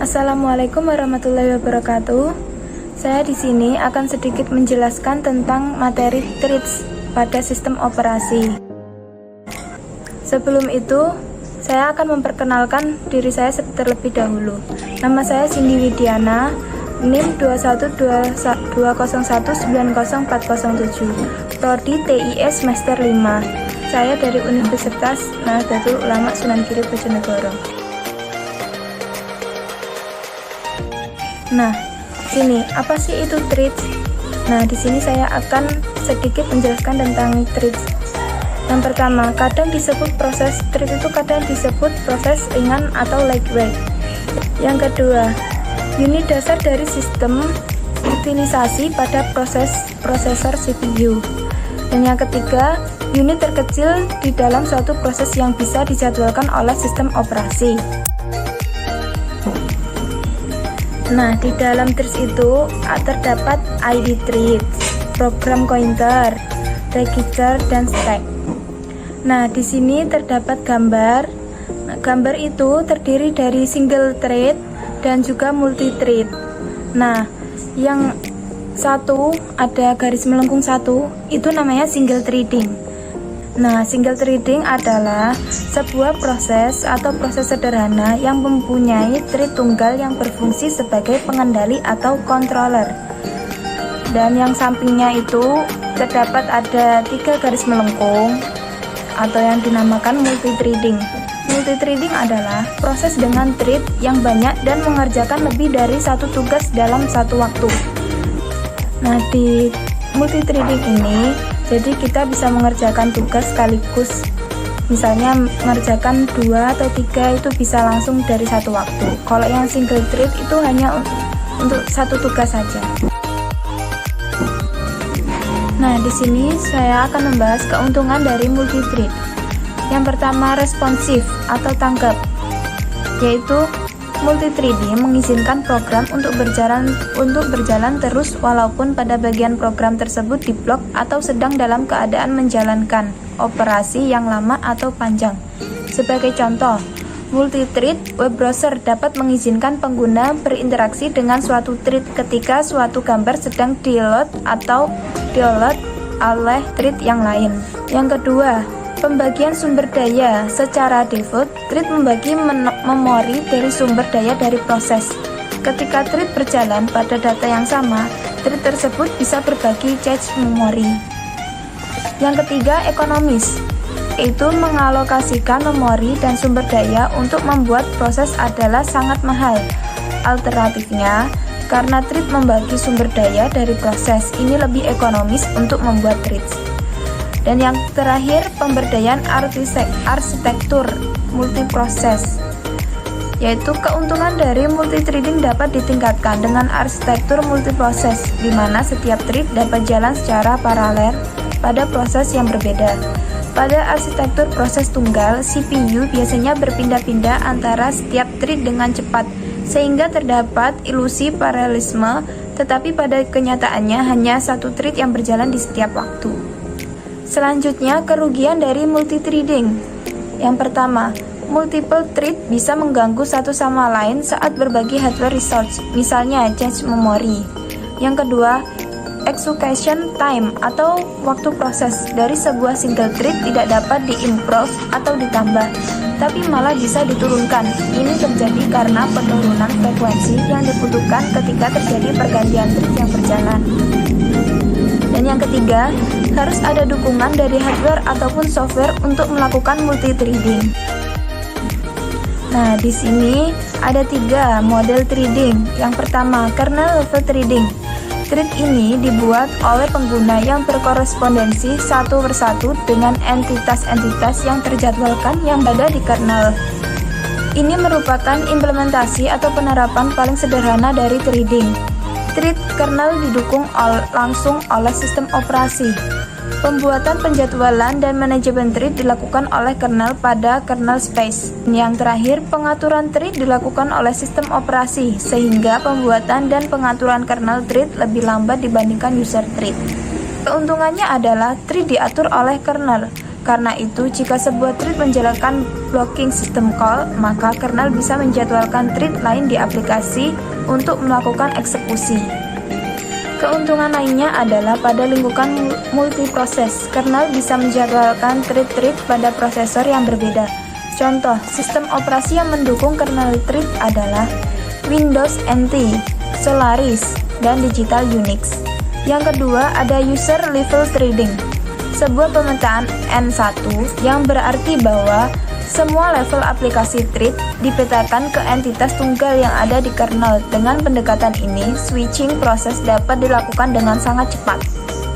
Assalamualaikum warahmatullahi wabarakatuh. Saya di sini akan sedikit menjelaskan tentang materi threads pada sistem operasi. Sebelum itu, saya akan memperkenalkan diri saya terlebih dahulu. Nama saya Cindy Widiana, NIM 21201904007, Prodi TIS Semester 5. Saya dari Universitas Nahdlatul Ulama Sunan Giri Bojonegoro. Nah, sini apa sih itu threads? Nah, di sini saya akan sedikit menjelaskan tentang threads. Yang pertama, kadang disebut proses thread itu kadang disebut proses ringan atau lightweight. Yang kedua, unit dasar dari sistem utilisasi pada prosesor CPU. Dan yang ketiga, unit terkecil di dalam suatu proses yang bisa dijadwalkan oleh sistem operasi. Nah, di dalam threads itu terdapat ID threads, program pointer, register, dan stack. Nah, di sini terdapat gambar. Nah, gambar itu terdiri dari single thread dan juga multi thread. Nah, yang satu ada garis melengkung satu, itu namanya single threading. Nah, single threading adalah sebuah proses atau proses sederhana yang mempunyai thread tunggal yang berfungsi sebagai pengendali atau controller. Dan yang sampingnya itu terdapat ada 3 garis melengkung atau yang dinamakan multi-threading. Multi-threading adalah proses dengan thread yang banyak dan mengerjakan lebih dari satu tugas dalam satu waktu. Nah, di multi-threading ini jadi kita bisa mengerjakan tugas sekaligus, misalnya mengerjakan 2 atau 3 itu bisa langsung dari satu waktu. Kalau yang single thread itu hanya untuk satu tugas saja. Nah, di sini saya akan membahas keuntungan dari multi thread. Yang pertama, responsif atau tanggap, yaitu multi-threading mengizinkan program untuk berjalan terus walaupun pada bagian program tersebut diblok atau sedang dalam keadaan menjalankan operasi yang lama atau panjang. Sebagai contoh, multi-thread web browser dapat mengizinkan pengguna berinteraksi dengan suatu thread ketika suatu gambar sedang di-load atau di-load oleh thread yang lain. Yang kedua, pembagian sumber daya. Secara default, thread membagi memori dari sumber daya dari proses. Ketika thread berjalan pada data yang sama, thread tersebut bisa berbagi cache memori. Yang ketiga, ekonomis, yaitu mengalokasikan memori dan sumber daya untuk membuat proses adalah sangat mahal. Alternatifnya, karena thread membagi sumber daya dari proses, ini lebih ekonomis untuk membuat threads. Dan yang terakhir, pemberdayaan arsitektur multiproses, yaitu keuntungan dari multithreading dapat ditingkatkan dengan arsitektur multiproses, di mana setiap thread dapat jalan secara paralel pada proses yang berbeda. Pada arsitektur proses tunggal, CPU biasanya berpindah-pindah antara setiap thread dengan cepat, sehingga terdapat ilusi paralelisme, tetapi pada kenyataannya hanya satu thread yang berjalan di setiap waktu. Selanjutnya, kerugian dari multithreading. Yang pertama, multiple thread bisa mengganggu satu sama lain saat berbagi hardware resource, misalnya cache memori. Yang kedua, execution time atau waktu proses dari sebuah single thread tidak dapat diimprove atau ditambah, tapi malah bisa diturunkan. Ini terjadi karena penurunan frekuensi yang dibutuhkan ketika terjadi pergantian thread yang berjalan. Dan yang ketiga, harus ada dukungan dari hardware ataupun software untuk melakukan multithreading. Nah, di sini ada 3 model threading. Yang pertama, kernel level threading. Thread ini dibuat oleh pengguna yang berkorespondensi satu persatu dengan entitas-entitas yang terjadwalkan yang ada di kernel. Ini merupakan implementasi atau penerapan paling sederhana dari threading. Thread kernel didukung langsung oleh sistem operasi. Pembuatan penjadwalan dan manajemen thread dilakukan oleh kernel pada kernel space. Yang terakhir, pengaturan thread dilakukan oleh sistem operasi, sehingga pembuatan dan pengaturan kernel thread lebih lambat dibandingkan user thread. Keuntungannya adalah thread diatur oleh kernel, Karena itu, jika sebuah thread menjalankan blocking system call, maka kernel bisa menjadwalkan thread lain di aplikasi untuk melakukan eksekusi. Keuntungan lainnya adalah pada lingkungan multiproses, kernel bisa menjadwalkan thread-thread pada prosesor yang berbeda. Contoh, sistem operasi yang mendukung kernel thread adalah Windows NT, Solaris, dan Digital Unix. Yang kedua, ada user level threading, sebuah pemetaan N1 yang berarti bahwa semua level aplikasi thread dipetakan ke entitas tunggal yang ada di kernel. Dengan pendekatan ini, switching proses dapat dilakukan dengan sangat cepat.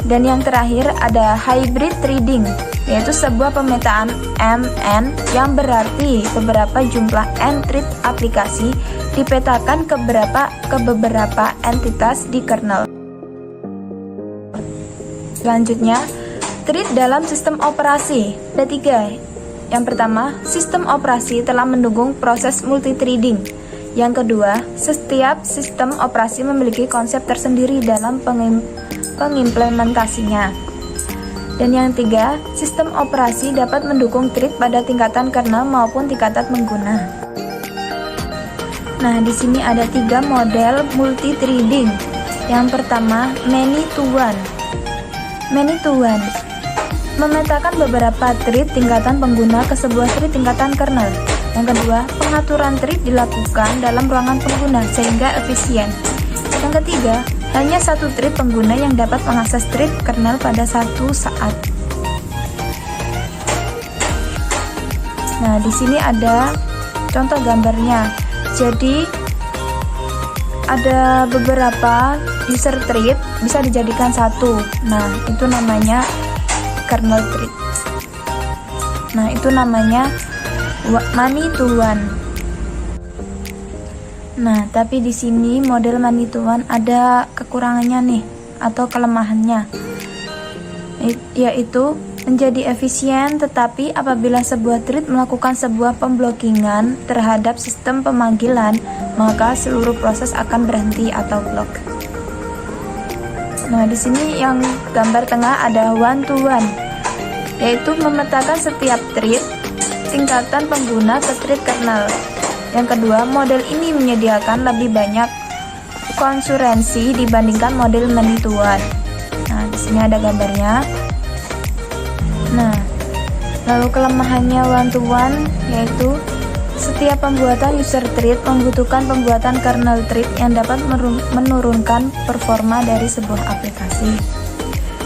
Dan yang terakhir ada hybrid threading, yaitu sebuah pemetaan MN yang berarti beberapa jumlah n-thread aplikasi dipetakan ke beberapa entitas di kernel. Selanjutnya, thread dalam sistem operasi. Ada 3. Yang pertama, sistem operasi telah mendukung proses multithreading. Yang kedua, setiap sistem operasi memiliki konsep tersendiri dalam pengimplementasinya. Dan yang ketiga, sistem operasi dapat mendukung thread pada tingkatan kernel maupun tingkatan pengguna. Nah, di sini ada 3 model multithreading. Yang pertama, many to one. Many to one memetakan beberapa thread tingkatan pengguna ke sebuah thread tingkatan kernel. Yang kedua, pengaturan thread dilakukan dalam ruangan pengguna sehingga efisien. Yang ketiga, hanya satu thread pengguna yang dapat mengakses thread kernel pada satu saat. Nah, di sini ada contoh gambarnya. Jadi ada beberapa user thread bisa dijadikan satu. Nah, itu namanya kernel thread. Nah, itu namanya many to one. Nah, tapi di sini model many to one ada kekurangannya nih atau kelemahannya. Yaitu menjadi efisien, tetapi apabila sebuah thread melakukan sebuah pemblockingan terhadap sistem pemanggilan, maka seluruh proses akan berhenti atau block. Nah, di sini yang gambar tengah ada one to one, yaitu memetakan setiap thread tingkatan pengguna ke thread kernel. Yang kedua, model ini menyediakan lebih banyak konkurensi dibandingkan model many to one. Nah, di sini ada gambarnya. Nah, lalu kelemahannya one to one yaitu setiap pembuatan user thread membutuhkan pembuatan kernel thread yang dapat menurunkan performa dari sebuah aplikasi.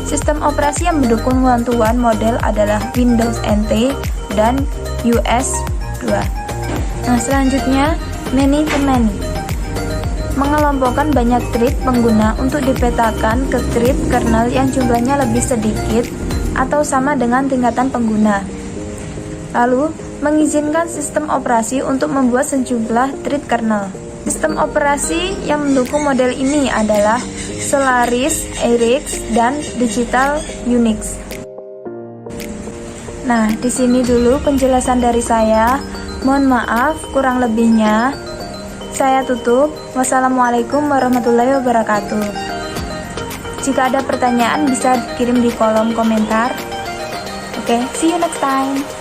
Sistem operasi yang mendukung one to one model adalah Windows NT dan US 2. Nah, selanjutnya many to many mengelompokkan banyak thread pengguna untuk dipetakan ke thread kernel yang jumlahnya lebih sedikit atau sama dengan tingkatan pengguna. Lalu, mengizinkan sistem operasi untuk membuat sejumlah thread kernel. Sistem operasi yang mendukung model ini adalah Solaris, Arix, dan Digital Unix. Nah, di sini dulu penjelasan dari saya. Mohon maaf kurang lebihnya. Saya tutup. Wassalamualaikum warahmatullahi wabarakatuh. Jika ada pertanyaan bisa kirim di kolom komentar. Oke, see you next time.